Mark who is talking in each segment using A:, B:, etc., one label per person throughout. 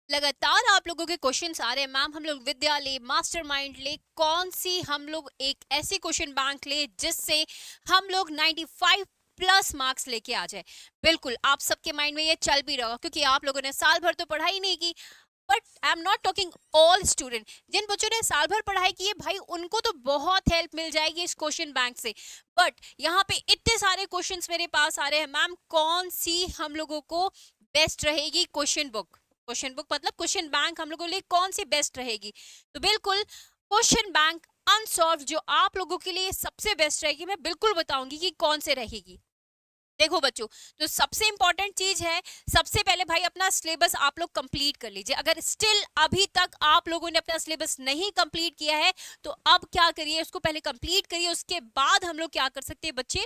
A: लगातार आप लोगों के क्वेश्चंस आ रहे हैं मैम, हम लोग विद्या ले, मास्टरमाइंड ले, कौन सी हम लोग एक ऐसी क्वेश्चन बैंक ले जिससे हम लोग 95 प्लस मार्क्स लेके आ जाए। बिल्कुल आप सबके माइंड में ये चल भी रहा होगा क्योंकि आप लोगों ने साल भर तो पढ़ाई नहीं की। But I am not talking all student, जिन बच्चों ने साल भर पढ़ाई की है भाई उनको तो बहुत हेल्प मिल जाएगी इस क्वेश्चन बैंक से। बट यहाँ पे इतने सारे क्वेश्चंस मेरे पास आ रहे हैं मैम, कौन सी हम लोगों को बेस्ट रहेगी क्वेश्चन बुक। क्वेश्चन बुक मतलब क्वेश्चन बैंक हम लोगों के लिए कौन सी बेस्ट रहेगी। तो बिल्कुल क्वेश्चन बैंक अनसॉल्व जो आप लोगों के लिए सबसे बेस्ट रहेगी, मैं बिल्कुल बताऊंगी कि कौन से रहेगी। देखो बच्चों, तो सबसे इंपॉर्टेंट चीज है, सबसे पहले भाई अपना सिलेबस आप लोग कंप्लीट कर लीजिए। अगर स्टिल अभी तक आप लोगों ने अपना सिलेबस नहीं कंप्लीट किया है तो अब क्या करिए, उसको पहले कंप्लीट करिए, उसके बाद हम लोग क्या कर सकते हैं बच्चे,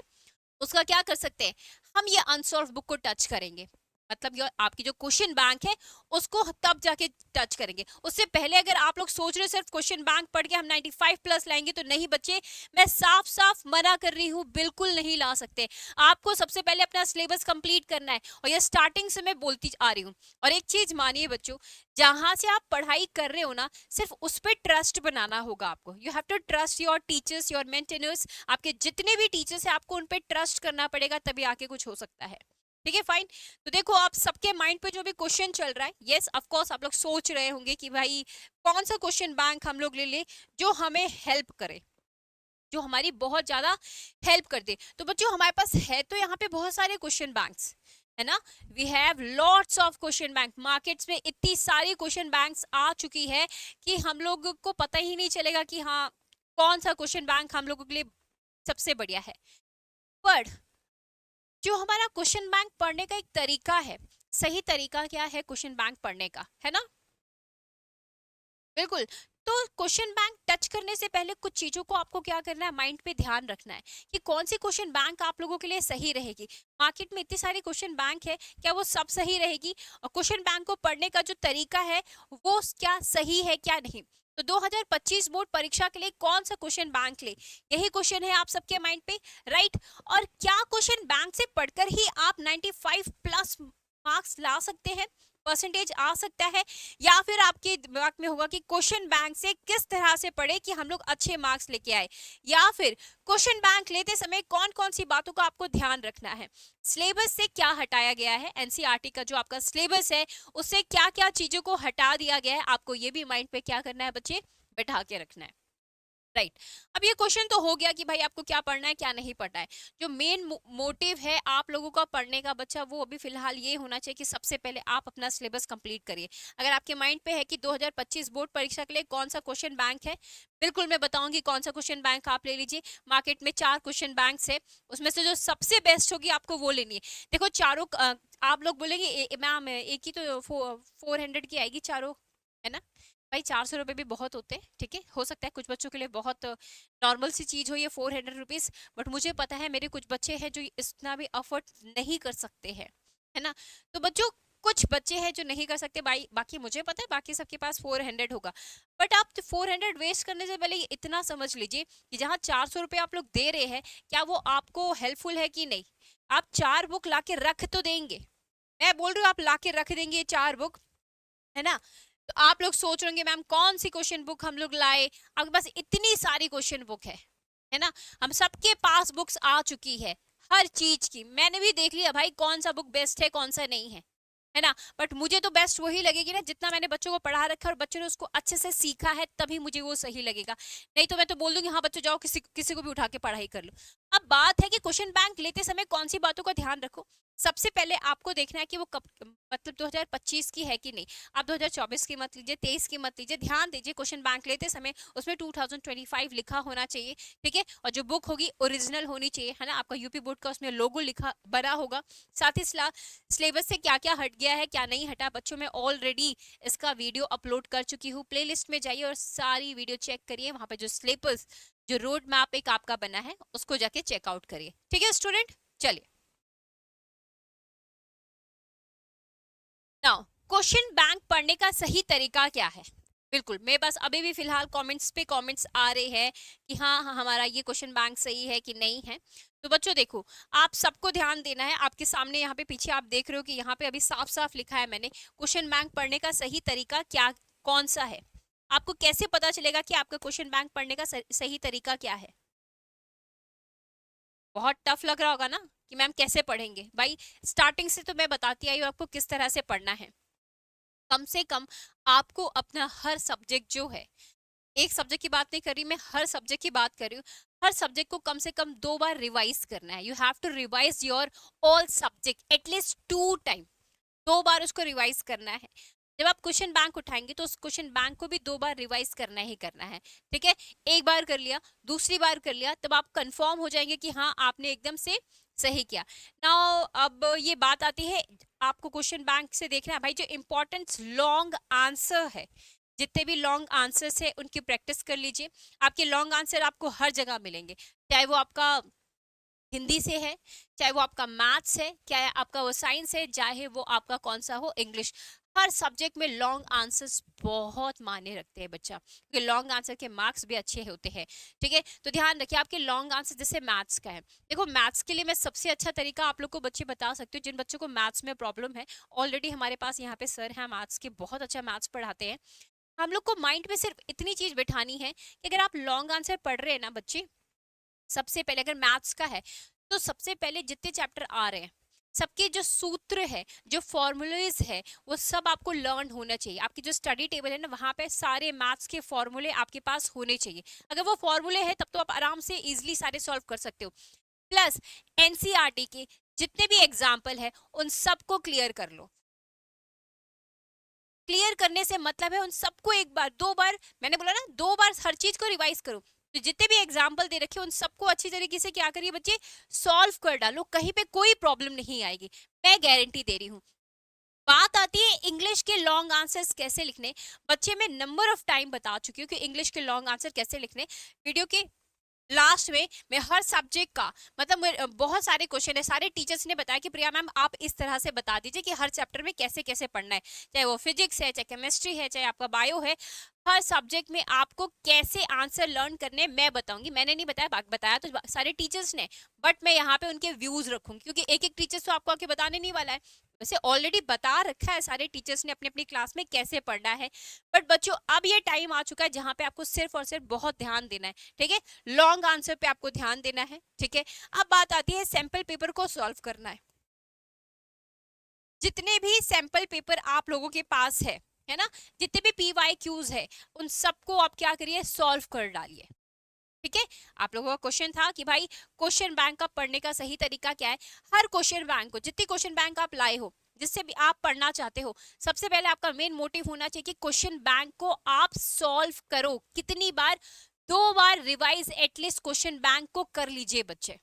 A: उसका क्या कर सकते हैं, हम ये अनसॉल्व बुक को टच करेंगे। मतलब ये आपकी जो क्वेश्चन बैंक है उसको तब जाके टच करेंगे। उससे पहले अगर आप लोग सोच रहे हो सिर्फ क्वेश्चन बैंक पढ़ के हम 95 प्लस लाएंगे, तो नहीं बच्चे, मैं साफ साफ मना कर रही हूँ, बिल्कुल नहीं ला सकते। आपको सबसे पहले अपना सिलेबस कंप्लीट करना है और ये स्टार्टिंग से मैं बोलती आ रही हूँ। और एक चीज मानिए बच्चों, जहां से आप पढ़ाई कर रहे हो ना, सिर्फ उस पर ट्रस्ट बनाना होगा आपको। You have to trust your teachers, your maintainers, आपके जितने भी टीचर्स हैं आपको उन पे ट्रस्ट करना पड़ेगा, तभी आके कुछ हो सकता है। ठीक है, फाइन। तो देखो आप सबके माइंड पे जो भी क्वेश्चन चल रहा है, यस ऑफ कोर्स आप लोग सोच रहे होंगे कि भाई कौन सा क्वेश्चन बैंक हम लोग ले ले जो हमें हेल्प करे, जो हमारी बहुत ज्यादा हेल्प कर दे। तो बच्चों हमारे पास है तो यहाँ पे बहुत सारे क्वेश्चन बैंक्स है ना। We have lots of question bank, markets में इतनी सारी क्वेश्चन बैंक्स आ चुकी है कि हम लोग को पता ही नहीं चलेगा कि हाँ कौन सा क्वेश्चन बैंक हम लोगों के लिए सबसे बढ़िया है। पर जो हमारा क्वेश्चन बैंक पढ़ने का एक तरीका है, सही तरीका क्या है क्वेश्चन बैंक पढ़ने का, है ना। बिल्कुल। तो क्वेश्चन बैंक टच करने से पहले कुछ चीजों को आपको क्या करना है, माइंड पे ध्यान रखना है कि कौन सी क्वेश्चन बैंक आप लोगों के लिए सही रहेगी। मार्केट में इतनी सारी क्वेश्चन बैंक है, क्या वो सब सही रहेगी, और क्वेश्चन बैंक को पढ़ने का जो तरीका है वो क्या सही है क्या नहीं। तो 2025 बोर्ड परीक्षा के लिए कौन सा क्वेश्चन बैंक ले, यही क्वेश्चन है आप सबके माइंड पे, राइट। और क्या क्वेश्चन बैंक से पढ़कर ही आप 95 प्लस मार्क्स ला सकते हैं, परसेंटेज आ सकता है, या फिर आपके दिमाग में होगा कि क्वेश्चन बैंक से किस तरह से पढ़े कि हम लोग अच्छे मार्क्स लेके आए, या फिर क्वेश्चन बैंक लेते समय कौन कौन सी बातों का आपको ध्यान रखना है, सिलेबस से क्या हटाया गया है, एनसीईआरटी का जो आपका सिलेबस है उससे क्या क्या चीजों को हटा दिया गया है, आपको ये भी माइंड पे क्या करना है बच्चे, बैठा के रखना है, राइट। अब ये क्वेश्चन तो हो गया कि भाई आपको क्या पढ़ना है क्या नहीं पढ़ना है। जो मेन मोटिव है आप लोगों का पढ़ने का बच्चा, वो अभी फिलहाल ये होना चाहिए कि सबसे पहले आप अपना सिलेबस कंप्लीट करिए। अगर आपके माइंड पे है कि 2025 बोर्ड परीक्षा के लिए कौन सा क्वेश्चन बैंक है, बिल्कुल मैं बताऊंगी कौन सा क्वेश्चन बैंक आप ले लीजिए। मार्केट में 4 क्वेश्चन बैंक है, उसमें से जो सबसे बेस्ट होगी आपको वो लेनी है। देखो चारों आप लोग बोलेंगे मैम एक ही तो 400 की आएगी चारों, है ना। भाई 400 रुपये भी बहुत होते हैं, ठीक है, हो सकता है कुछ बच्चों के लिए बहुत नॉर्मल सी चीज हो ये 400 रुपीज, बट मुझे पता है मेरे कुछ बच्चे हैं जो इतना भी अफोर्ड नहीं कर सकते हैं, है ना। तो बच्चों कुछ बच्चे हैं जो नहीं कर सकते भाई, बाकी मुझे पता है बाकी सबके पास 400 होगा। बट आप 400 वेस्ट करने से पहले इतना समझ लीजिए कि जहाँ 400 रुपये आप लोग दे रहे हैं, क्या वो आपको हेल्पफुल है कि नहीं। आप 4 बुक लाके रख तो देंगे, मैं बोल रही हूँ आप लाके रख देंगे ये 4 बुक, है ना। तो आप लोग सोच रहे होंगे मैम कौन सी क्वेश्चन बुक हम लोग लाए, आपके पास इतनी सारी क्वेश्चन बुक है ना। हम सबके पास बुक्स आ चुकी है, हर चीज की मैंने भी देख लिया भाई कौन सा बुक बेस्ट है कौन सा नहीं है ना। बट मुझे तो बेस्ट वही लगेगी ना जितना मैंने बच्चों को पढ़ा रखा है और बच्चों ने उसको अच्छे से सीखा है, तभी मुझे वो सही लगेगा। नहीं तो मैं तो बोल दूंगी हाँ बच्चों जाओ किसी किसी को भी उठा के पढ़ाई कर लो। अब बात है कि क्वेश्चन बैंक लेते समय कौन सी बातों का ध्यान रखो। सबसे पहले आपको देखना है कि वो कब, मतलब 2025 की है कि नहीं। आप 2024 की मत लीजिए, 23 की मत लीजिए, ध्यान दीजिए क्वेश्चन बैंक लेते समय उसमें 2025 लिखा होना चाहिए, ठीक है। और जो बुक होगी ओरिजिनल होनी चाहिए, है ना, आपका यूपी बोर्ड का उसमें लोगो लिखा बना होगा। साथ ही सिलेबस से क्या क्या हट गया है क्या नहीं हटा बच्चों, मैं ऑलरेडी इसका वीडियो अपलोड कर चुकी हूँ, प्लेलिस्ट में जाइए और सारी वीडियो चेक करिए, वहां पे जो सिलेबस जो रोड मैप एक आपका बना है उसको जाके चेकआउट करिए, ठीक है स्टूडेंट। चलिए नाउ क्वेश्चन बैंक पढ़ने का सही तरीका क्या है। बिल्कुल, मैं बस अभी भी फिलहाल कमेंट्स पे कमेंट्स आ रहे हैं कि हाँ, हाँ हमारा ये क्वेश्चन बैंक सही है कि नहीं है। तो बच्चों देखो, आप सबको ध्यान देना है। आपके सामने यहाँ पे पीछे आप देख रहे हो कि यहाँ पे अभी साफ साफ लिखा है मैंने, क्वेश्चन बैंक पढ़ने का सही तरीका क्या कौन सा है। आपको कैसे पता चलेगा कि आपका क्वेश्चन बैंक पढ़ने का सही तरीका क्या है? बहुत टफ लग रहा होगा ना कि मैम कैसे पढ़ेंगे। भाई स्टार्टिंग से तो मैं बताती आई हूँ आपको किस तरह से पढ़ना है। कम से कम आपको अपना हर सब्जेक्ट जो है, एक सब्जेक्ट की बात नहीं कर रही मैं, हर सब्जेक्ट की बात कर रही हूँ, हर सब्जेक्ट को कम से कम 2 बार रिवाइज करना है। You have to revise your all subject at least 2 time. 2 बार उसको रिवाइज करना है। जब आप क्वेश्चन बैंक उठाएंगे तो उस क्वेश्चन बैंक को भी 2 बार रिवाइज करना ही करना है। ठीक है, एक बार कर लिया, दूसरी बार कर लिया, तब आप कंफर्म हो जाएंगे कि हाँ आपने एकदम से सही किया। नाउ अब ये बात आती है, आपको क्वेश्चन बैंक से देखना है भाई जो इंपॉर्टेंट लॉन्ग आंसर है, जितने भी लॉन्ग आंसर्स है उनकी प्रैक्टिस कर लीजिए। आपके लॉन्ग आंसर आपको हर जगह मिलेंगे, चाहे वो आपका हिंदी से है, चाहे वो आपका मैथ्स है, चाहे आपका वो साइंस है, चाहे वो आपका कौन सा हो इंग्लिश। हर सब्जेक्ट में लॉन्ग आंसर्स बहुत मायने रखते हैं बच्चा, क्योंकि लॉन्ग आंसर के मार्क्स भी अच्छे होते हैं। ठीक है, तो ध्यान रखिए आपके लॉन्ग आंसर जैसे मैथ्स का है। देखो मैथ्स के लिए मैं सबसे अच्छा तरीका आप लोग को बच्चे बता सकती हूँ, जिन बच्चों को मैथ्स में प्रॉब्लम है। ऑलरेडी हमारे पास यहाँ पे सर हैं मैथ्स के, बहुत अच्छा मैथ्स पढ़ाते हैं। हम लोग को माइंड में सिर्फ इतनी चीज बिठानी है कि अगर आप लॉन्ग आंसर पढ़ रहे हैं ना बच्चे, सबसे पहले अगर मैथ्स का है तो सबसे पहले जितने चैप्टर आ रहे हैं सबके जो सूत्र है, जो फॉर्मूलेज है, वो सब आपको लर्न होना चाहिए। आपकी जो स्टडी टेबल है ना वहां पे सारे मैथ्स के फॉर्मूले आपके पास होने चाहिए। अगर वो फॉर्मूले है तब तो आप आराम से इजीली सारे सॉल्व कर सकते हो। प्लस एनसीईआरटी के जितने भी एग्जाम्पल है उन सबको क्लियर कर लो। क्लियर करने से मतलब है उन सबको एक बार 2 बार, मैंने बोला ना 2 बार हर चीज को रिवाइज करो। तो जितने भी एग्जाम्पल दे रखे उन सबको अच्छी तरीके से क्या करिए बच्चे, सॉल्व कर डालो, कहीं पे कोई प्रॉब्लम नहीं आएगी, मैं गारंटी दे रही हूँ। बात आती है इंग्लिश के लॉन्ग आंसर्स कैसे लिखने। बच्चे मैं नंबर ऑफ टाइम बता चुकी हूँ कि इंग्लिश के लॉन्ग आंसर कैसे लिखने। वीडियो के लास्ट में मैं हर सब्जेक्ट का मतलब बहुत सारे क्वेश्चन है, सारे टीचर्स ने बताया कि प्रिया मैम आप इस तरह से बता दीजिए कि हर चैप्टर में कैसे कैसे पढ़ना है, चाहे वो फिजिक्स है, चाहे केमिस्ट्री है, चाहे आपका बायो है, हर सब्जेक्ट में आपको कैसे आंसर लर्न करने मैं बताऊंगी। मैंने नहीं बताया, बताया तो सारे टीचर्स ने, बट मैं यहाँ पे उनके व्यूज रखूंगी क्योंकि एक एक टीचर्स तो आपको आके बताने नहीं वाला है। वैसे ऑलरेडी बता रखा है सारे टीचर्स ने अपनी अपनी क्लास में कैसे पढ़ना है। बट बच्चों अब ये टाइम आ चुका है जहाँ पे आपको सिर्फ और सिर्फ बहुत ध्यान देना है। ठीक है, लॉन्ग आंसर पे आपको ध्यान देना है। ठीक है, अब बात आती है सैंपल पेपर को सॉल्व करना है। जितने भी सैंपल पेपर आप लोगों के पास है ना, जितने भी PYQs है उन सबको आप क्या करिए, सॉल्व कर डालिए। ठीक है, आप लोगों का क्वेश्चन था कि भाई क्वेश्चन बैंक का पढ़ने का सही तरीका क्या है। हर क्वेश्चन बैंक को, जितने क्वेश्चन बैंक आप लाए हो, जिससे भी आप पढ़ना चाहते हो, सबसे पहले आपका मेन मोटिव होना चाहिए कि क्वेश्चन बैंक को आप सॉल्व करो। कितनी बार, 2 बार रिवाइज एटलीस्ट क्वेश्चन बैंक को कर लीजिए बच्चे।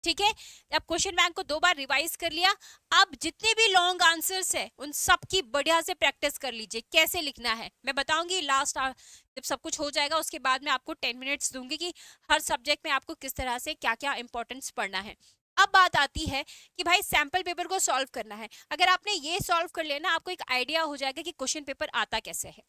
A: ठीक है, अब क्वेश्चन बैंक को 2 बार रिवाइज कर लिया, अब जितने भी लॉन्ग आंसर्स है उन सब की बढ़िया से प्रैक्टिस कर लीजिए। कैसे लिखना है मैं बताऊंगी लास्ट, जब सब कुछ हो जाएगा उसके बाद मैं आपको 10 मिनट्स दूंगी कि हर सब्जेक्ट में आपको किस तरह से क्या क्या इंपॉर्टेंस पढ़ना है। अब बात आती है कि भाई सैंपल पेपर को सॉल्व करना है। अगर आपने ये सॉल्व कर लिया ना, आपको एक आइडिया हो जाएगा कि क्वेश्चन पेपर आता कैसे है।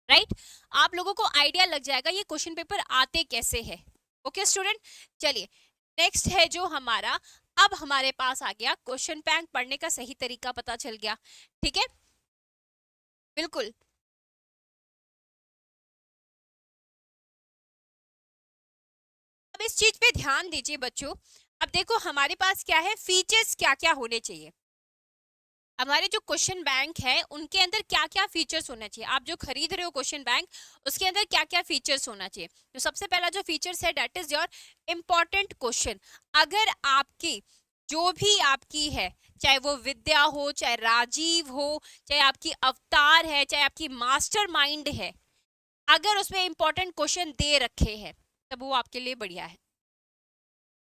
A: राइट, आप लोगों को आइडिया लग जाएगा ये क्वेश्चन पेपर आते कैसे है। ओके स्टूडेंट, चलिए नेक्स्ट है जो हमारा, अब हमारे पास आ गया क्वेश्चन बैंक पढ़ने का सही तरीका पता चल गया। ठीक है, बिल्कुल। अब इस चीज पे ध्यान दीजिए बच्चों। अब देखो हमारे पास क्या है, फीचर्स क्या क्या होने चाहिए। हमारे जो क्वेश्चन बैंक है उनके अंदर क्या क्या फीचर्स होना चाहिए। आप जो खरीद रहे हो क्वेश्चन बैंक, उसके अंदर क्या क्या फीचर्स होना चाहिए। तो सबसे पहला जो फीचर्स है that is your important question. अगर आपकी जो भी आपकी है, चाहे वो विद्या हो, चाहे राजीव हो, चाहे आपकी अवतार है, चाहे आपकी मास्टर माइंड है, अगर उसमें इंपॉर्टेंट क्वेश्चन दे रखे हैं तब वो आपके लिए बढ़िया है।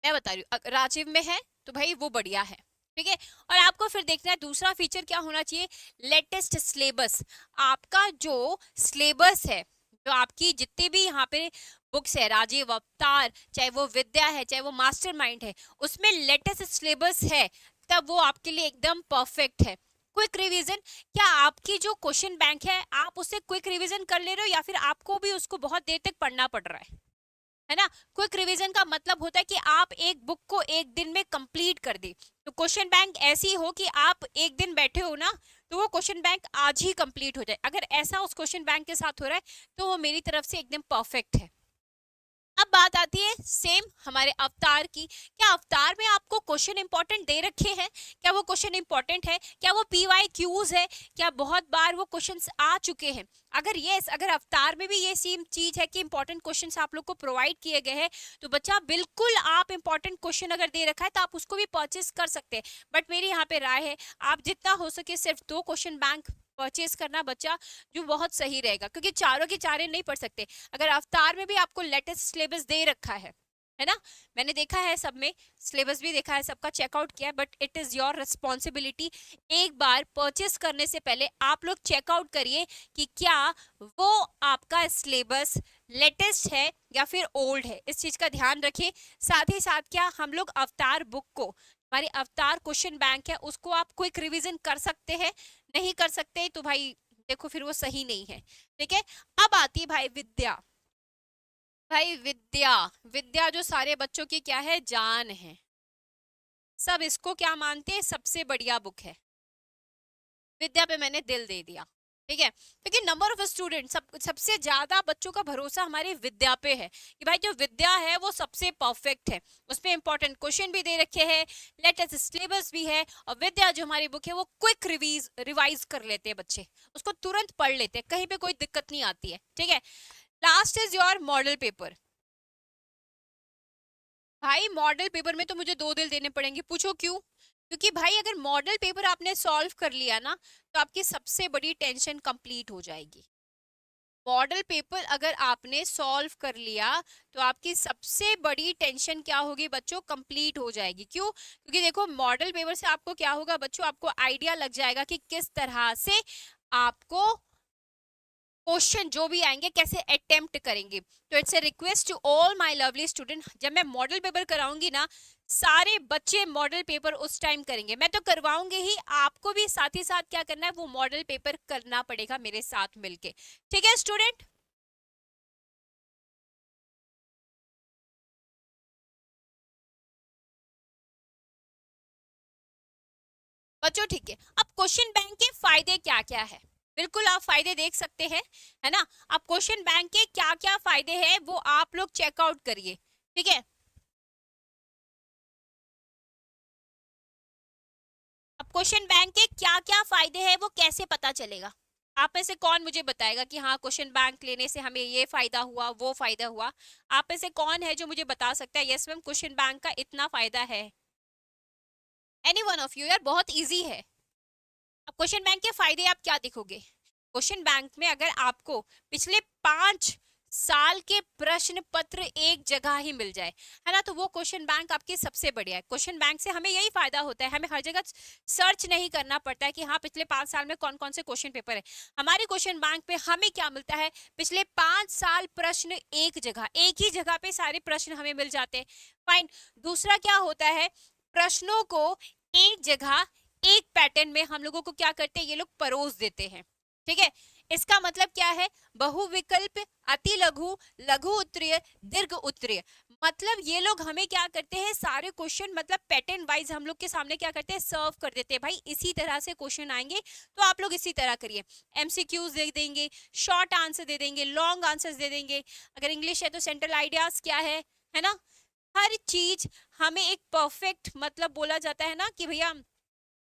A: मैं बता रही हूँ राजीव में है तो भाई वो बढ़िया है। ठीक है, और आपको फिर देखना है दूसरा फीचर क्या होना चाहिए, लेटेस्ट सिलेबस। आपका जो सिलेबस है, जो आपकी जितनी भी यहाँ पे बुक्स है, राजीव अवतार, चाहे वो विद्या है, चाहे वो मास्टरमाइंड है, उसमें लेटेस्ट सिलेबस है तब वो आपके लिए एकदम परफेक्ट है। क्विक रिवीजन, क्या आपकी जो क्वेश्चन बैंक आप उससे क्विक रिवीजन कर ले रहे हो या फिर आपको भी उसको बहुत देर तक पढ़ना पड़ रहा है ना? क्विक रिवीजन का मतलब होता है कि आप एक बुक को एक दिन में कंप्लीट कर दे। तो क्वेश्चन बैंक ऐसी हो कि आप एक दिन बैठे हो ना, तो वो क्वेश्चन बैंक आज ही कंप्लीट हो जाए। अगर ऐसा उस क्वेश्चन बैंक के साथ हो रहा है तो वो मेरी तरफ से एकदम परफेक्ट है। अब बात आती है सेम हमारे अवतार की। क्या अवतार में आपको क्वेश्चन इंपॉर्टेंट दे रखे हैं? क्या वो क्वेश्चन इंपॉर्टेंट है? क्या वो PYQs है? क्या बहुत बार वो क्वेश्चंस आ चुके हैं? अगर यस, अगर अवतार में भी ये सेम चीज है कि इंपॉर्टेंट क्वेश्चंस आप लोग को प्रोवाइड किए गए हैं, तो बच्चा बिल्कुल आप इंपॉर्टेंट क्वेश्चन अगर दे रखा है तो आप उसको भी परचेस कर सकते हैं। बट मेरी यहाँ पे राय है, आप जितना हो सके सिर्फ 2 क्वेश्चन बैंक परचेस करना बच्चा, जो बहुत सही रहेगा, क्योंकि चारों के चारे नहीं पढ़ सकते। अगर अवतार में भी आपको लेटेस्ट सिलेबस दे रखा है ना, मैंने देखा है सब में सिलेबस भी देखा है, सबका चेकआउट किया है, but it is your responsibility. एक बार परचेस करने से पहले आप लोग चेकआउट करिए कि क्या वो आपका सिलेबस लेटेस्ट है या फिर ओल्ड है, इस चीज का ध्यान रखिए। साथ ही साथ क्या हम लोग अवतार बुक को, हमारी अवतार क्वेश्चन बैंक है, उसको आप क्विक रिवीजन कर सकते हैं? नहीं कर सकते तो भाई देखो फिर वो सही नहीं है। ठीक है, अब आती है भाई विद्या। भाई विद्या, विद्या जो सारे बच्चों की क्या है, जान है। सब इसको क्या मानते हैं, सबसे बढ़िया बुक है। विद्या पे मैंने दिल दे दिया। ठीक है, क्योंकि नंबर ऑफ स्टूडेंट सबसे ज्यादा बच्चों का भरोसा हमारी विद्या पे है कि भाई जो विद्या है वो सबसे परफेक्ट है, उसमें इंपॉर्टेंट क्वेश्चन भी दे रखे हैं, लेटेस्ट सिलेबस भी है, और विद्या जो हमारी बुक है वो क्विक रिवाइज कर लेते हैं बच्चे, उसको तुरंत पढ़ लेते हैं, कहीं पे कोई दिक्कत नहीं आती है। ठीक है, last is your model paper. भाई मॉडल पेपर में तो मुझे 2 दिल देने पड़ेंगे, पूछो क्यों? क्योंकि भाई अगर मॉडल पेपर आपने सॉल्व कर लिया ना, तो आपकी सबसे बड़ी टेंशन कंप्लीट हो जाएगी। मॉडल पेपर अगर आपने सॉल्व कर लिया तो आपकी सबसे बड़ी टेंशन क्या होगी बच्चों, कंप्लीट हो जाएगी। क्यों? क्योंकि देखो मॉडल पेपर से आपको क्या होगा बच्चों, आपको आइडिया लग जाएगा कि किस तरह से आपको क्वेश्चन जो भी आएंगे कैसे अटेम्प्ट करेंगे। तो it's a request to all my lovely student, जब मैं मॉडल पेपर कराऊंगी ना, सारे बच्चे मॉडल पेपर उस टाइम करेंगे। मैं तो करवाऊंगी ही, आपको भी साथ ही साथ क्या करना है, वो मॉडल पेपर करना पड़ेगा मेरे साथ मिलके। ठीक है स्टूडेंट? बच्चों ठीक है, अब क्वेश्चन बैंक के फायदे क्या क्या है, बिल्कुल आप फायदे देख सकते हैं, है ना? अब क्वेश्चन बैंक के क्या क्या फायदे हैं वो आप लोग चेकआउट करिए। ठीक है, अब क्वेश्चन बैंक के क्या क्या फायदे हैं वो कैसे पता चलेगा? आप में से कौन मुझे बताएगा कि हाँ क्वेश्चन बैंक लेने से हमें ये फायदा हुआ वो फायदा हुआ? आप में से कौन है जो मुझे बता सकता है यस मैम क्वेश्चन बैंक का इतना फायदा है? एनी वन ऑफ यू, यार बहुत इजी है। अब क्वेश्चन बैंक के फायदे आप क्या देखोगे? क्वेश्चन बैंक में अगर आपको पिछले 5 साल के प्रश्न पत्र एक जगह ही मिल जाए, है ना, तो वो क्वेश्चन बैंक आपकी सबसे बढ़िया है। क्वेश्चन बैंक से हमें यही फायदा होता है, हमें हर जगह सर्च नहीं करना पड़ता है कि हाँ पिछले 5 साल में कौन कौन से क्वेश्चन पेपर है। हमारे क्वेश्चन बैंक पे हमें क्या मिलता है, पिछले 5 साल प्रश्न एक जगह, एक ही जगह पे सारे प्रश्न हमें मिल जाते हैं। फाइन। दूसरा क्या होता है, प्रश्नों को एक जगह एक पैटर्न में हम लोगों को क्या करते हैं, ये लोग परोस देते हैं। ठीक है, इसका मतलब क्या है, बहुविकल्प, अति लघु, लघु उत्तरीय, दीर्घ उत्तरीय। मतलब ये लोग हमें क्या करते हैं, सारे क्वेश्चन मतलब पैटर्न वाइज हम लोग के सामने क्या करते हैं, सर्व कर देते हैं। भाई इसी तरह से क्वेश्चन आएंगे तो आप लोग इसी तरह करिए। MCQs दे देंगे, शॉर्ट आंसर दे देंगे, लॉन्ग आंसर्स दे देंगे, अगर इंग्लिश है तो सेंट्रल आइडियाज क्या है ना, हर चीज हमें एक परफेक्ट मतलब बोला जाता है ना कि भैया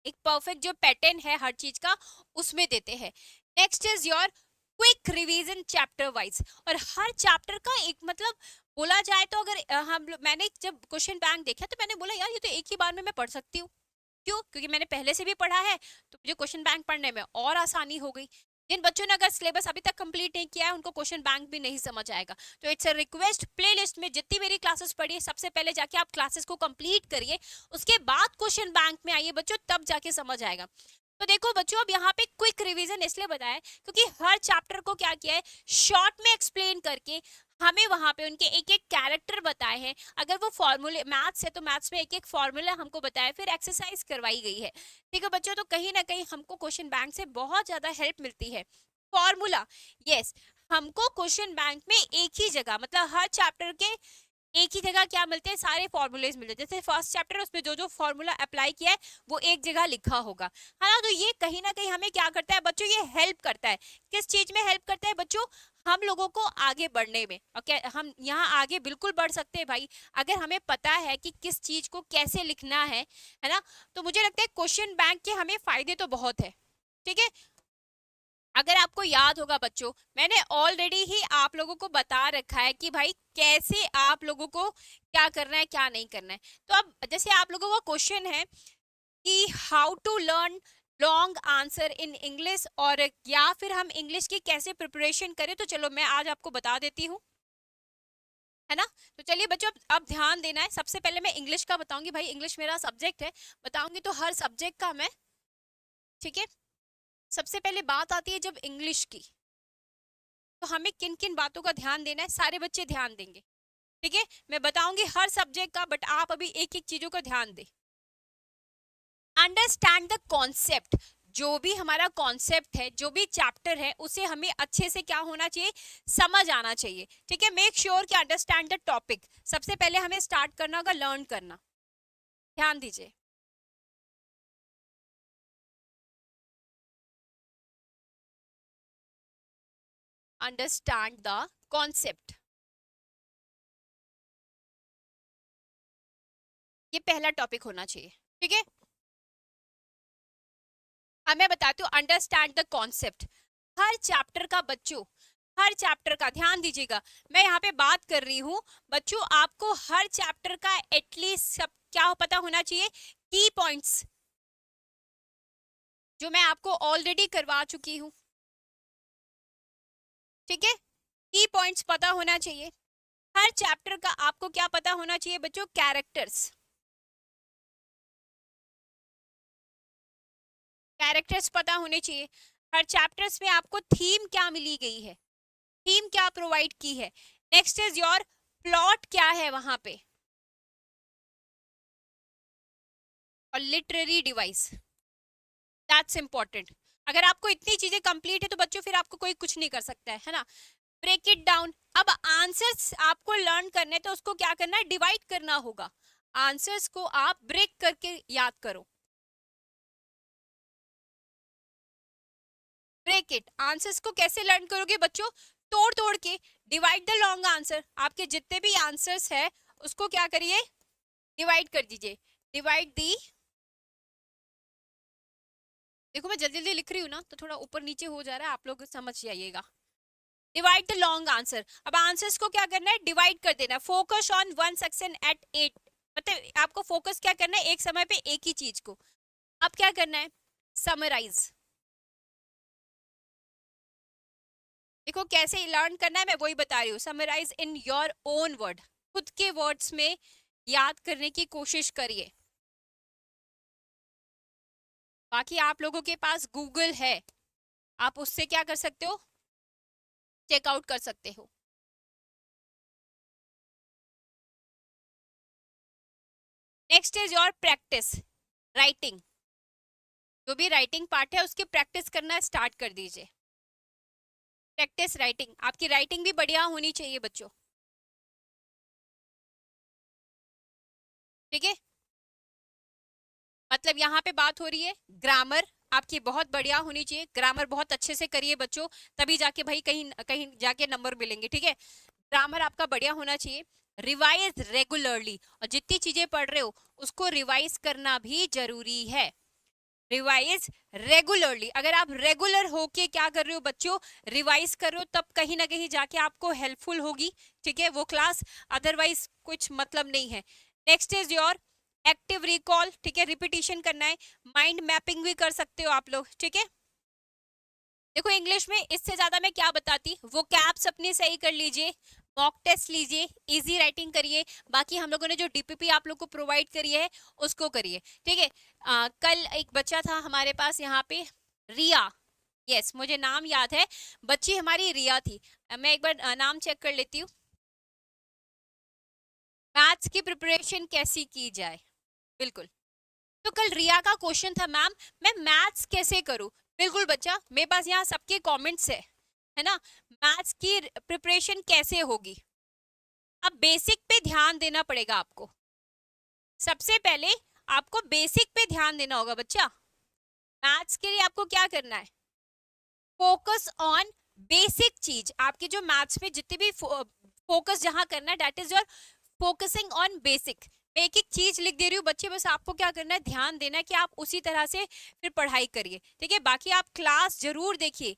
A: एक परफेक्ट जो पैटर्न है हर चीज का उसमें देते हैं। Next is your quick revision chapter wise, और हर चैप्टर का एक मतलब बोला जाए तो अगर मैंने जब क्वेश्चन बैंक देखा तो मैंने बोला यार ये तो एक ही बार में मैं पढ़ सकती हूँ। क्यों? क्योंकि मैंने पहले से भी पढ़ा है तो मुझे क्वेश्चन बैंक पढ़ने में और आसानी हो गई। जिन बच्चों ने अगर सिलेबस अभी तक कंप्लीट नहीं किया है उनको क्वेश्चन बैंक भी नहीं समझ आएगा। तो इट्स अ रिक्वेस्ट, प्लेलिस्ट में जितनी मेरी क्लासेस पढ़ी है सबसे पहले जाके आप क्लासेस को कंप्लीट करिए, उसके बाद क्वेश्चन बैंक में आइए बच्चों, तब जाके समझ आएगा। तो देखो बच्चों, अब यहाँ पे क्विक रिवीजन इसलिए बताया क्योंकि हर चैप्टर को क्या किया है, शॉर्ट में एक्सप्लेन करके हमें वहां पे उनके एक एक कैरेक्टर बताए हैं, अगर वो फॉर्मूले मैथ्स है तो मैथ्स में एक एक फॉर्मूला हमको बताया, फिर एक्सरसाइज करवाई गई है। ठीक है बच्चों, तो कहीं ना कहीं हमको क्वेश्चन बैंक से बहुत ज्यादा हेल्प मिलती है। फॉर्मूला, यस, हमको क्वेश्चन बैंक में एक ही जगह, मतलब हर चैप्टर के एक ही जगह क्या मिलते हैं, सारे फॉर्मूलेज मिलते हैं। जैसे फर्स्ट चैप्टर है उसमें जो जो फॉर्मूला अप्लाई किया है वो एक जगह लिखा होगा, है ना। तो ये कहीं ना कहीं हमें क्या करता है बच्चों, ये हेल्प करता है। किस चीज में हेल्प करता है बच्चों, हम लोगों को आगे बढ़ने में। ओके, हम यहाँ आगे बिल्कुल बढ़ सकते हैं भाई, अगर हमें पता है कि किस चीज को कैसे लिखना है ना। तो मुझे लगता है क्वेश्चन बैंक के हमें फायदे तो बहुत है। ठीक है, अगर आपको याद होगा बच्चों, मैंने ऑलरेडी ही आप लोगों को बता रखा है कि भाई कैसे आप लोगों को क्या करना है क्या नहीं करना है। तो अब जैसे आप लोगों का क्वेश्चन है कि how to learn long answer in English, और या फिर हम इंग्लिश की कैसे प्रिपरेशन करें, तो चलो मैं आज आपको बता देती हूँ, है ना। तो चलिए बच्चों, अब ध्यान देना है। सबसे पहले मैं इंग्लिश का बताऊंगी, भाई इंग्लिश मेरा सब्जेक्ट है, बताऊंगी तो हर सब्जेक्ट का मैं। ठीक है, सबसे पहले बात आती है जब इंग्लिश की, तो हमें किन किन बातों का ध्यान देना है, सारे बच्चे ध्यान देंगे। ठीक है, मैं बताऊंगी हर सब्जेक्ट का, बट आप अभी एक एक चीजों का ध्यान दें। अंडरस्टैंड द कॉन्सेप्ट, जो भी हमारा कॉन्सेप्ट है, जो भी चैप्टर है, उसे हमें अच्छे से क्या होना चाहिए, समझ आना चाहिए। ठीक है, मेक श्योर कि अंडरस्टैंड द टॉपिक। सबसे पहले हमें स्टार्ट करना होगा लर्न करना, ध्यान दीजिए। अंडरस्टैंड द कॉन्सेप्ट, ये पहला टॉपिक होना चाहिए। ठीक है, अब मैं बताती हूँ understand the concept. Her chapter का बच्चों, हर चैप्टर का ध्यान दीजिएगा, मैं यहाँ पे बात कर रही हूँ बच्चों, आपको हर चैप्टर का एटलीस्ट सब क्या पता होना चाहिए, की पॉइंट्स, जो मैं आपको ऑलरेडी करवा चुकी हूँ। ठीक है, की पॉइंट्स पता होना चाहिए। हर चैप्टर का आपको क्या पता होना चाहिए बच्चों, कैरेक्टर्स, कैरेक्टर्स पता होने चाहिए। हर चैप्टर्स में आपको थीम क्या मिली गई है, थीम क्या प्रोवाइड की है। नेक्स्ट इज योर प्लॉट क्या है वहां पे, और लिटरेरी डिवाइस, दैट्स इंपॉर्टेंट। अगर आपको इतनी चीजें कंप्लीट है तो बच्चों फिर आपको कोई कुछ नहीं कर सकता है ना। ब्रेक इट डाउन, अब आंसर्स आपको लर्न करने तो उसको क्या करना है, डिवाइड करना होगा। आंसर्स को आप ब्रेक करके याद करो। ब्रेक इट, आंसर्स को कैसे लर्न करोगे बच्चों, तोड़ तोड़ के। डिवाइड द लॉन्ग आंसर, आपके जितने भी आंसर्स है उसको क्या करिए, डिवाइड कर दीजिए। डिवाइड दी, देखो मैं जल्दी जल्दी लिख रही हूँ ना तो थोड़ा ऊपर नीचे हो जा रहा है, आप लोग समझ जाइएगा। डिवाइड द लॉन्ग आंसर, अब आंसर्स को क्या करना है, डिवाइड कर देना। Focus on one section at at, मतलब आपको फोकस क्या करना है, एक समय पे एक ही चीज को। अब क्या करना है, समराइज। देखो कैसे लर्न करना है, मैं वही बता रही हूँ। Summarise in your own word, खुद के वर्ड्स में याद करने की कोशिश करिए। बाकी आप लोगों के पास गूगल है, आप उससे क्या कर सकते हो, चेकआउट कर सकते हो। Next is your practice writing, जो भी राइटिंग पार्ट है उसकी प्रैक्टिस करना स्टार्ट कर दीजिए। प्रैक्टिस राइटिंग, आपकी राइटिंग भी बढ़िया होनी चाहिए बच्चों। ठीक है, मतलब यहाँ पे बात हो रही है ग्रामर आपकी बहुत बढ़िया होनी चाहिए, ग्रामर बहुत अच्छे से करिए बच्चों, तभी जाके भाई कहीं कहीं जाके नंबर मिलेंगे। ठीक है, ग्रामर आपका बढ़िया होना चाहिए। रिवाइज रेगुलरली, और जितनी चीजें पढ़ रहे हो उसको रिवाइज करना भी जरूरी है। रिवाइज रेगुलरली, अगर आप रेगुलर होके क्या कर रहे हो बच्चों, रिवाइज कर रहे हो, तब कहीं ना कहीं जाके आपको हेल्पफुल होगी। ठीक है, वो क्लास, अदरवाइज कुछ मतलब नहीं है। Next is your active recall, ठीक है, रिपीटिशन करना है। माइंड मैपिंग भी कर सकते हो आप लोग। ठीक है, देखो इंग्लिश में इससे ज्यादा मैं क्या बताती, वो कैप्स अपने सही कर लीजिए, मॉक टेस्ट लीजिए, इजी राइटिंग करिए। बाकी हम लोगों ने जो डीपीपी आप लोग को प्रोवाइड करी है उसको करिए। ठीक है, कल एक बच्चा था हमारे पास यहाँ पे, रिया, यस मुझे नाम याद है, बच्ची हमारी रिया थी। मैं एक बार नाम चेक कर लेती हूँ। मैथ्स की प्रिपरेशन कैसी की जाए। बिल्कुल। तो कल रिया का क्वेश्चन था, मैम मैं मैथ्स कैसे करूं। बिल्कुल बच्चा, मेरे पास यहाँ सबके कमेंट्स है ना। मैथ्स की प्रिपरेशन कैसे होगी। अब बेसिक पे ध्यान देना पड़ेगा आपको। सबसे पहले आपको बेसिक पे ध्यान देना होगा बच्चा। मैथ्स के लिए आपको क्या करना है, फोकस ऑन बेसिक चीज। आपके जो मैथ्स में जितनी भी फोकस जहां करना है, that is your focusing on basic. मैं एक एक चीज लिख दे रही हूँ बच्चे, बस आपको क्या करना है, ध्यान देना है कि आप उसी तरह से फिर पढ़ाई करिए, ठीक है। बाकी आप क्लास जरूर देखिए।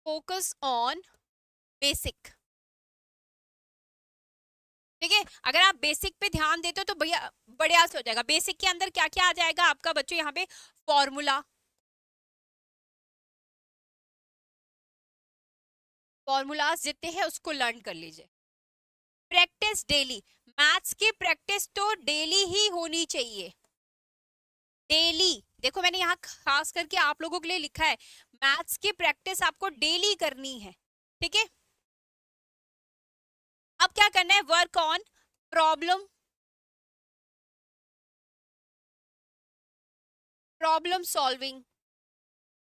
A: फोकस ऑन बेसिक, ठीक है। अगर आप बेसिक पे ध्यान देते हो तो भैया बढ़िया से हो जाएगा। बेसिक के अंदर क्या क्या आ जाएगा आपका बच्चों, यहाँ पे फॉर्मूला, फॉर्मूलाज जितने हैं उसको लर्न कर लीजिए। प्रैक्टिस डेली, मैथ्स की प्रैक्टिस तो डेली ही होनी चाहिए। डेली, देखो मैंने यहाँ खास करके आप लोगों के लिए लिखा है, मैथ्स की प्रैक्टिस आपको डेली करनी है, ठीक है। अब क्या करना है, work on problem, problem solving.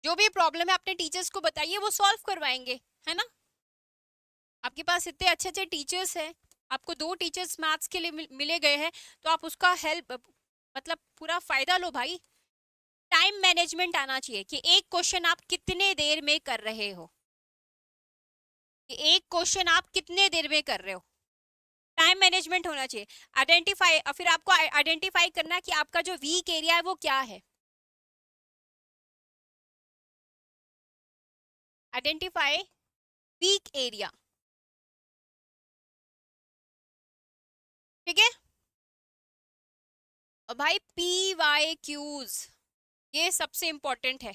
A: जो भी प्रॉब्लम है अपने टीचर्स को बताइए, वो सॉल्व करवाएंगे, है ना। आपके पास इतने अच्छे अच्छे टीचर्स हैं, आपको 2 टीचर्स मैथ्स के लिए मिले गए हैं, तो आप उसका हेल्प मतलब पूरा फायदा लो भाई। टाइम मैनेजमेंट आना चाहिए कि एक क्वेश्चन आप कितने देर में कर रहे हो, कि एक क्वेश्चन आप कितने देर में कर रहे हो। टाइम मैनेजमेंट होना चाहिए। आइडेंटिफाई, फिर आपको आइडेंटिफाई करना है कि आपका जो वीक एरिया है वो क्या है। आइडेंटिफाई वीक एरिया, ठीक है। और भाई पी वाई क्यूज, ये सबसे इंपॉर्टेंट है।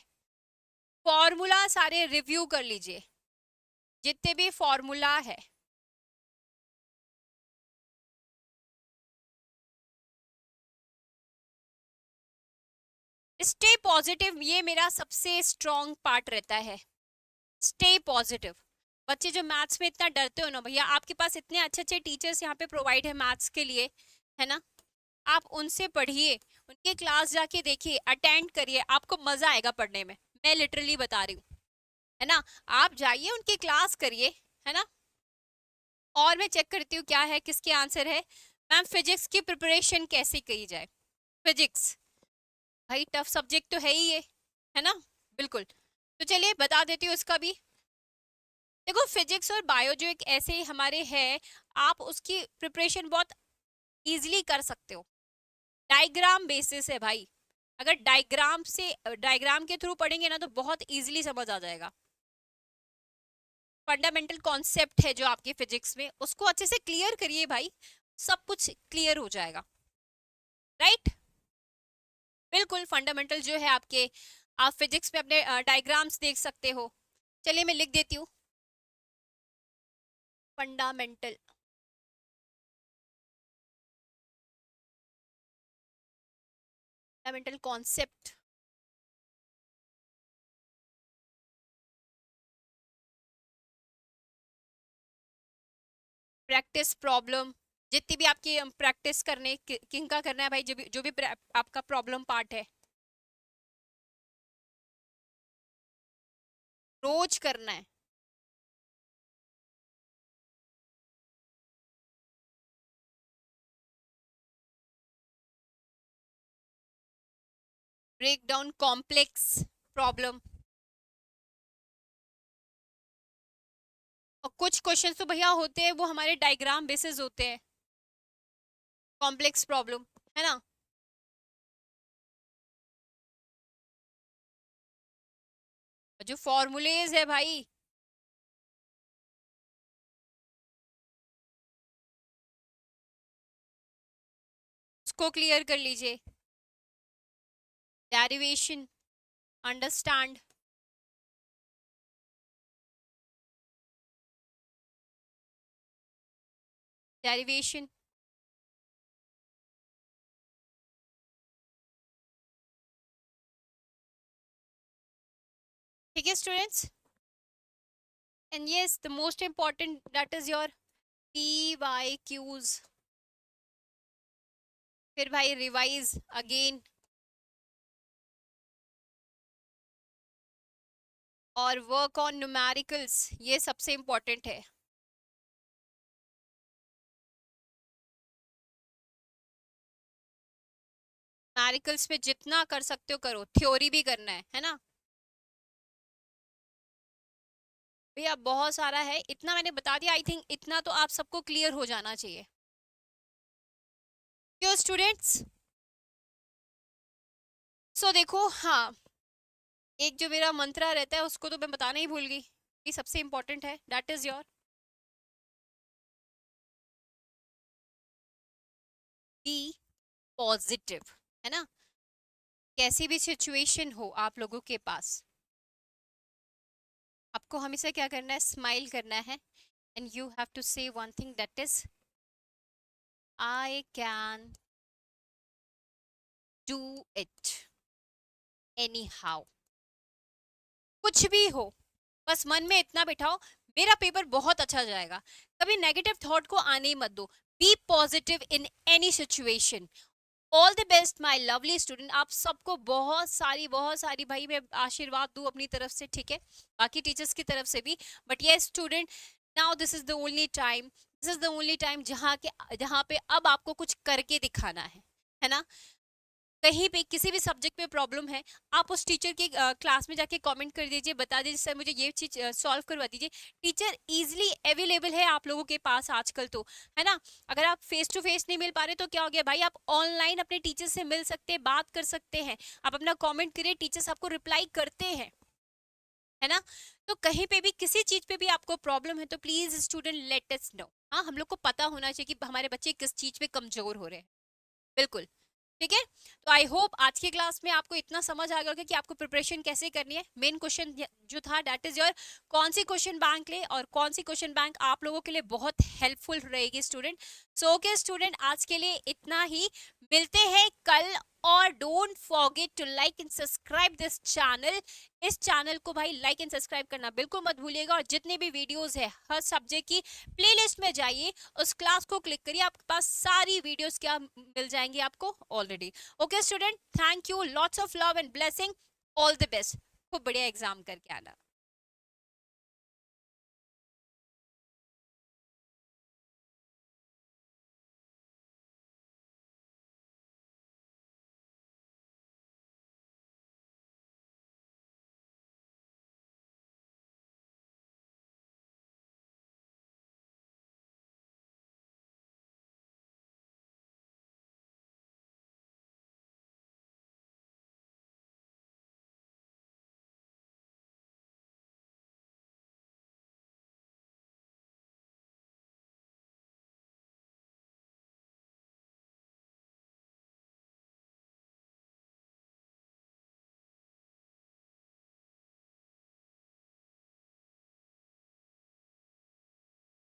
A: फॉर्मूला सारे रिव्यू कर लीजिए, जितने भी फॉर्मूला है। स्टे पॉजिटिव, ये मेरा सबसे स्ट्रॉन्ग पार्ट रहता है। Stay positive. बच्चे जो मैथ्स में इतना डरते हो ना भैया, आपके पास इतने अच्छे अच्छे टीचर्स यहाँ पे प्रोवाइड है मैथ्स के लिए, है ना। आप उनसे पढ़िए, उनके क्लास जाके देखिए, अटेंड करिए, आपको मजा आएगा पढ़ने में। मैं लिटरली बता रही हूँ, है ना। आप जाइए उनकी क्लास करिए, है ना। और मैं चेक करती हूँ क्या है, किसके आंसर है। मैम फिजिक्स की प्रिपरेशन कैसे की जाए। फिजिक्स भाई टफ सब्जेक्ट तो है ही ये, है ना। बिल्कुल। तो चलिए बता देती हूँ इसका भी। देखो फिजिक्स और बायो जो एक ऐसे हमारे हैं, आप उसकी प्रिपरेशन बहुत इजीली कर सकते हो। डायग्राम बेसिस है भाई। अगर डायग्राम से, डायग्राम के थ्रू पढ़ेंगे ना तो बहुत इजीली समझ आ जाएगा। फंडामेंटल कॉन्सेप्ट है जो आपके फिजिक्स में, उसको अच्छे से क्लियर करिए भाई, सब कुछ क्लियर हो जाएगा, राइट। बिल्कुल, फंडामेंटल जो है आपके, आप फिजिक्स में अपने डायग्राम्स देख सकते हो। चलिए मैं लिख देती हूँ, fundamental, fundamental concept, practice problem. जितनी भी आपकी प्रैक्टिस करने किनका करना है भाई, जो भी आपका प्रॉब्लम पार्ट है, रोज करना है। Break down complex problem. और कुछ क्वेश्चंस तो भैया होते हैं वो हमारे डायग्राम बेसिस होते हैं, कॉम्प्लेक्स प्रॉब्लम, है ना। और जो फॉर्मूलेज है भाई, उसको क्लियर कर लीजिए। डेरिवेशन, अंडरस्टैंड, डेरिवेशन, ठीक है students. And yes the most important that is your PYQs। फिर भाई रिवाइज अगेन और वर्क ऑन न्यूमेरिकल्स, ये सबसे इम्पोर्टेंट है। न्यूमेरिकल्स पे जितना कर सकते हो करो, थ्योरी भी करना है ना भैया, बहुत सारा है, इतना मैंने बता दिया। आई थिंक इतना तो आप सबको क्लियर हो जाना चाहिए क्यों स्टूडेंट्स। सो देखो, हाँ, एक जो मेरा मंत्रा रहता है उसको तो मैं बताना ही भूल गई, ये सबसे इंपॉर्टेंट है, that is your be positive, है ना। कैसी भी सिचुएशन हो आप लोगों के पास, आपको हमेशा क्या करना है, स्माइल करना है। एंड यू हैव टू से one thing that is I can do it any how. कुछ भी हो, बस मन में इतना बिठाओ, मेरा पेपर बहुत अच्छा जाएगा। कभी नेगेटिव थॉट को आने ही मत दो। Be positive in any situation. All the best my lovely student. आप सबको बहुत सारी भाई मैं आशीर्वाद दूं अपनी तरफ से, ठीक है, बाकी टीचर्स की तरफ से भी। बट ये student, now this is the only time, this is the only time जहाँ पे अब आपको कुछ करके दिखाना है ना। कहीं पे किसी भी सब्जेक्ट में प्रॉब्लम है, आप उस टीचर के क्लास में जाके कमेंट कर दीजिए, बता दीजिए सर मुझे ये चीज सॉल्व करवा दीजिए। टीचर इजीली अवेलेबल है आप लोगों के पास आजकल तो, है ना। अगर आप फेस टू फेस नहीं मिल पा रहे तो क्या हो गया भाई, आप ऑनलाइन अपने टीचर से मिल सकते हैं, बात कर सकते हैं। आप अपना कमेंट करिए, टीचर्स आपको रिप्लाई करते हैं, है ना। तो कहीं पे भी किसी चीज पे भी आपको प्रॉब्लम है तो please student let us know. हाँ, हम लोग को पता होना चाहिए कि हमारे बच्चे किस चीज पे कमजोर हो रहे हैं। बिल्कुल, ठीक है। तो आई होप आज की क्लास में आपको इतना समझ आ गया होगा कि आपको प्रिपरेशन कैसे करनी है। मेन क्वेश्चन जो था दैट इज योर कौन सी क्वेश्चन बैंक ले और कौन सी क्वेश्चन बैंक आप लोगों के लिए बहुत हेल्पफुल रहेगी स्टूडेंट। सो ओके स्टूडेंट, आज के लिए इतना ही, मिलते हैं कल। और don't forget to like and subscribe this channel. इस चैनल को भाई लाइक एंड सब्सक्राइब करना बिल्कुल मत भूलिएगा। और जितने भी वीडियोस है हर सब्जेक्ट की प्लेलिस्ट में जाइए, उस क्लास को क्लिक करिए, आपके पास सारी वीडियोस क्या मिल जाएंगी आपको already. Okay student, thank you, lots of love and blessing, all the best, खूब बढ़िया एग्जाम करके आना।